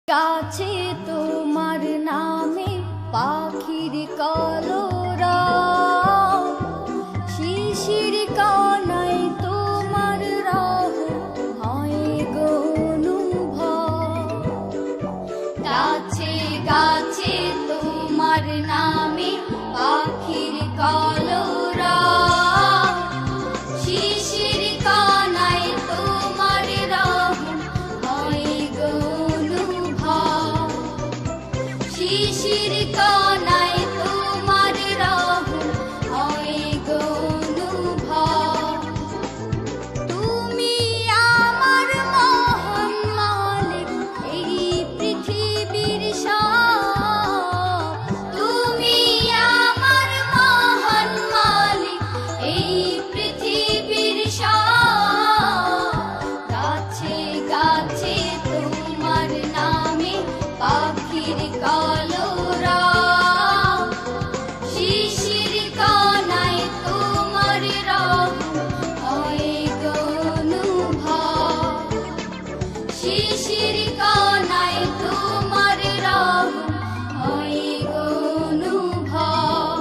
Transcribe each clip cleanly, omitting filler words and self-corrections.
গাছে তোমার নামে পাখির কলরব, শিশির কানায় তোমার রব হয় গো অনুভব। গাছে গাছে তোমার নামে পাখির কলরব, শিশির কানায় তোমার রব হয় গো অনুভব। শিশির কানায় তোমার রব হয় গো অনুভব। তুমি আমার মহান মালিক এই পৃথিবীর সব। তুমি আমার মহান মালিক এই পৃথিবীর সব। গাছে গাছে তোমার নামে পাখির কলরব, শিশির কানায় তোমার রব হয় গো অনুভব। শিশির কানায় তোমার রব হয় গো অনুভব।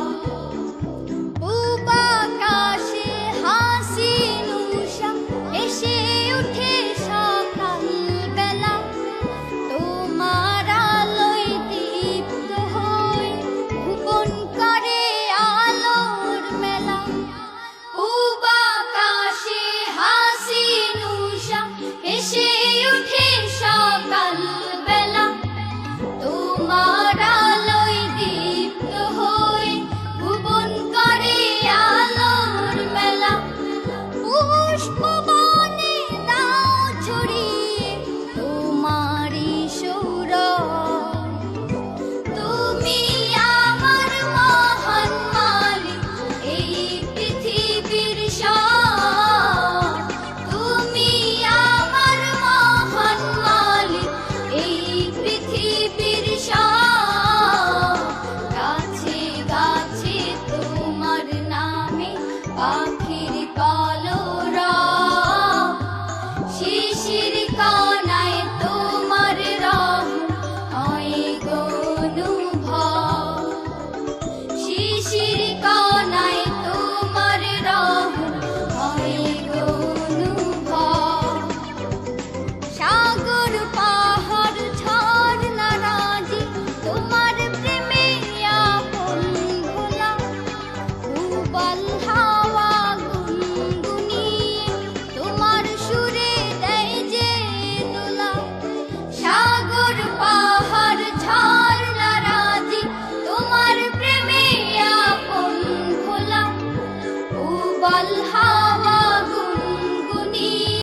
পূব আকাশে হাসি নুশা এসে উঠে সকাল বেলা, তোমার আলোয় দীপ্ত হয়ে ভুবন করে আলোর মেলা। পূব আকাশে হাসি নুশা এসে উঠে সকাল বেলা, তোমার আলোয় দীপ্ত হয়ে ভুবন করে আলোর মেলা। পুষ্পবনে দাও ছড়িয়ে তোমারই সৌরভ। তুমি আমার মহান মালিক এই পৃথিবীর সব। তুমি আমার মহান মালিক এই পৃথিবীর সব। গাছে গাছে তোমার নামে পাখির কলরব, শিশির কানায় তোমার রব হয় গো অনুভব। শিশির কানায় তোমার রব হয় গো অনুভব। সাগর পাহাড় ঝর্ণা রাজি তোমার প্রেমে আপন ভোলা, উবাল হাওয়া গুনগুনিয়ে তোমার সুরে দেয় যে দোলা। সাগর পাহাড় ঝর্ণা রাজি তোমার প্রেমে আপন ভোলা, উবাল হাওয়া